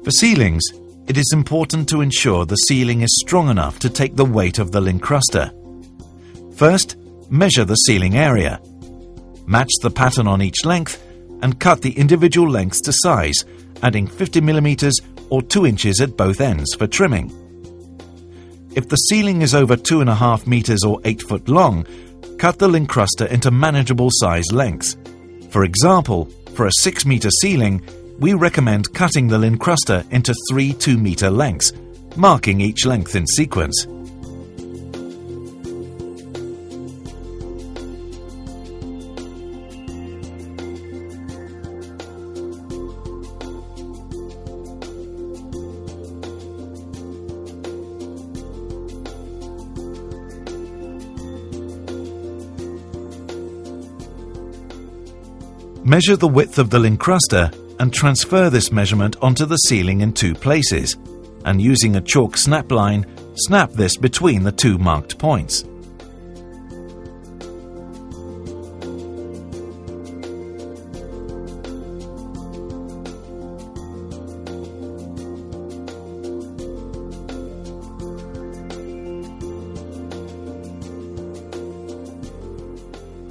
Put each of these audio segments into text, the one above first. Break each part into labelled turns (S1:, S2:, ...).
S1: For ceilings, it is important to ensure the ceiling is strong enough to take the weight of the Lincruster. First, measure the ceiling area. Match the pattern on each length and cut the individual lengths to size, adding 50 mm or 2 inches at both ends for trimming. If the ceiling is over 2.5 meters or 8 foot long, cut the Lincruster into manageable size lengths. For example, for a 6-meter ceiling, we recommend cutting the Lincruster into 3 2-meter lengths, marking each length in sequence. Measure the width of the Lincruster and transfer this measurement onto the ceiling in 2 places, and using a chalk snap line, snap this between the 2 marked points.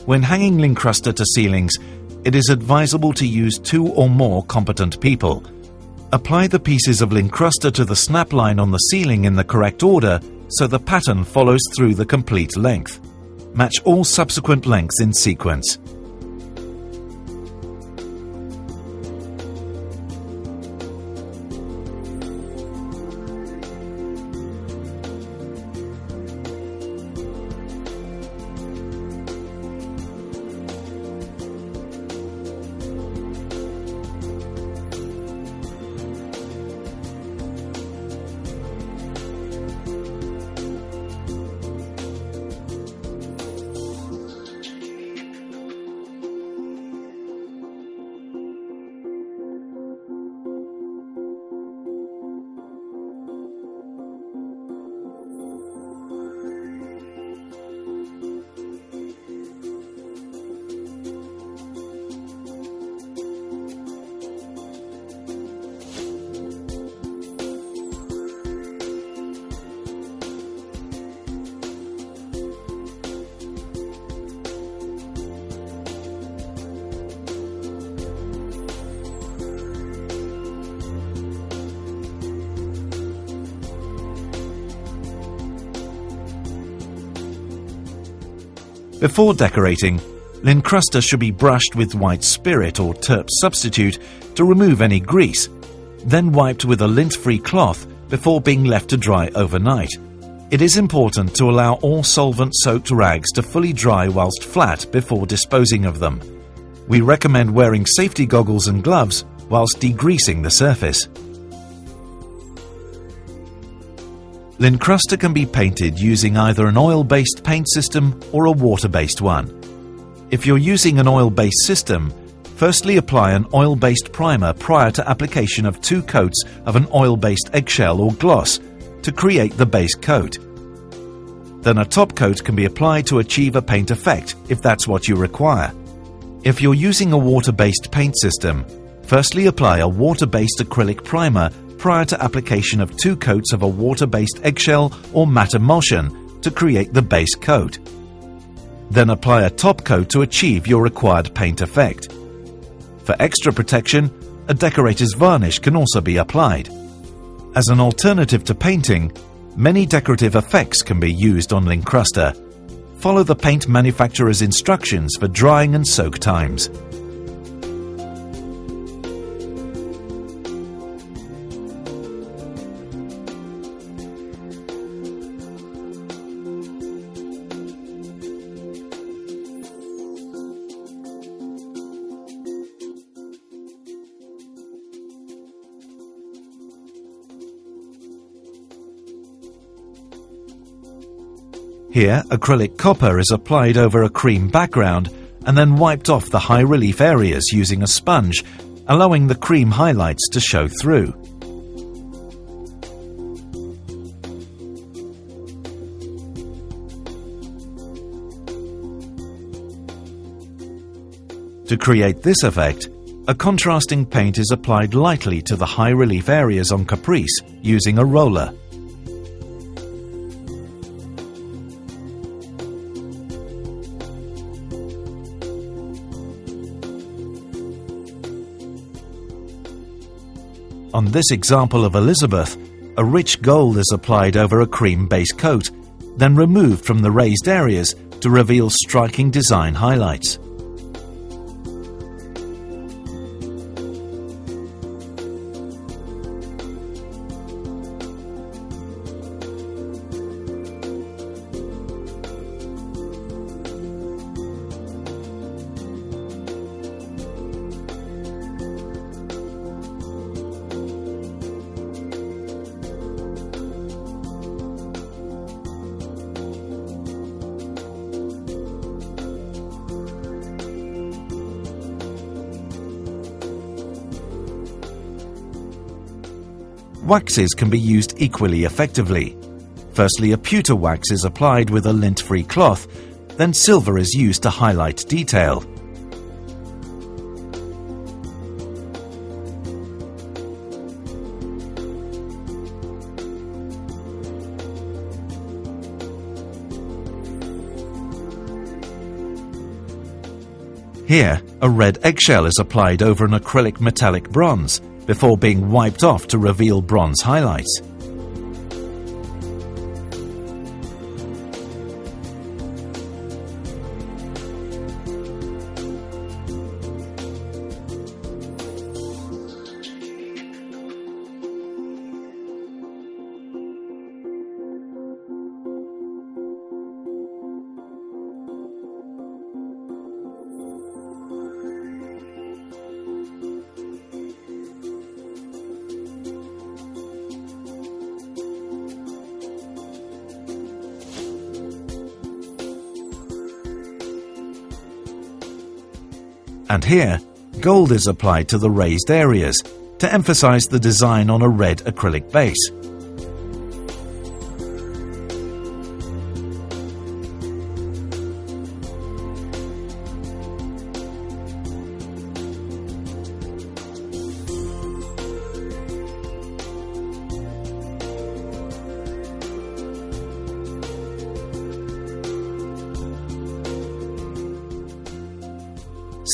S1: When hanging Lincruster to ceilings, it is advisable to use 2 or more competent people. Apply the pieces of Lincruster to the snap line on the ceiling in the correct order so the pattern follows through the complete length. Match all subsequent lengths in sequence. Before decorating, Lincruster should be brushed with white spirit or turp substitute to remove any grease, then wiped with a lint-free cloth before being left to dry overnight. It is important to allow all solvent-soaked rags to fully dry whilst flat before disposing of them. We recommend wearing safety goggles and gloves whilst degreasing the surface. Lincruster can be painted using either an oil-based paint system or a water-based one. If you're using an oil-based system, firstly apply an oil-based primer prior to application of 2 coats of an oil-based eggshell or gloss to create the base coat. Then a top coat can be applied to achieve a paint effect if that's what you require. If you're using a water-based paint system, firstly apply a water-based acrylic primer prior to application of 2 coats of a water-based eggshell or matte emulsion to create the base coat. Then apply a top coat to achieve your required paint effect. For extra protection, a decorator's varnish can also be applied. As an alternative to painting, many decorative effects can be used on Lincruster. Follow the paint manufacturer's instructions for drying and soak times. Here, acrylic copper is applied over a cream background and then wiped off the high relief areas using a sponge, allowing the cream highlights to show through. To create this effect, a contrasting paint is applied lightly to the high-relief areas on Caprice using a roller. On this example of Elizabeth, a rich gold is applied over a cream base coat, then removed from the raised areas to reveal striking design highlights. Waxes can be used equally effectively. Firstly, a pewter wax is applied with a lint-free cloth, then silver is used to highlight detail. Here, a red eggshell is applied over an acrylic metallic bronze, before being wiped off to reveal bronze highlights. And here, gold is applied to the raised areas to emphasize the design on a red acrylic base.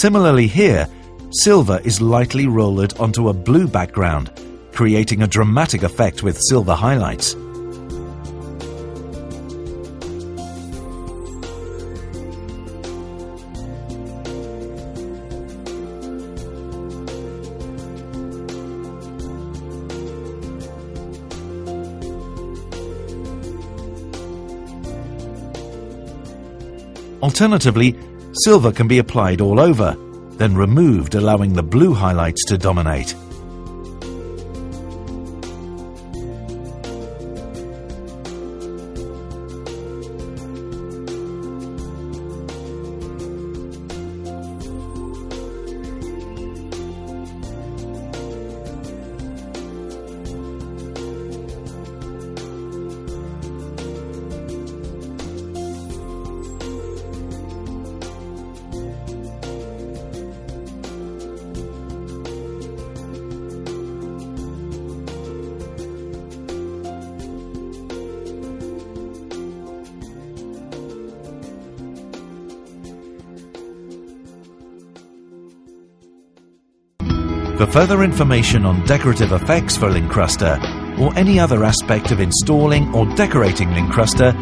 S1: Similarly here, silver is lightly rolled onto a blue background, creating a dramatic effect with silver highlights. Alternatively, silver can be applied all over, then removed, allowing the blue highlights to dominate. For further information on decorative effects for Lincruster, or any other aspect of installing or decorating Lincruster,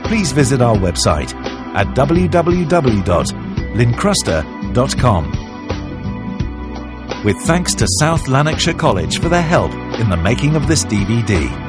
S1: please visit our website at www.lincruster.com. With thanks to South Lanarkshire College for their help in the making of this DVD.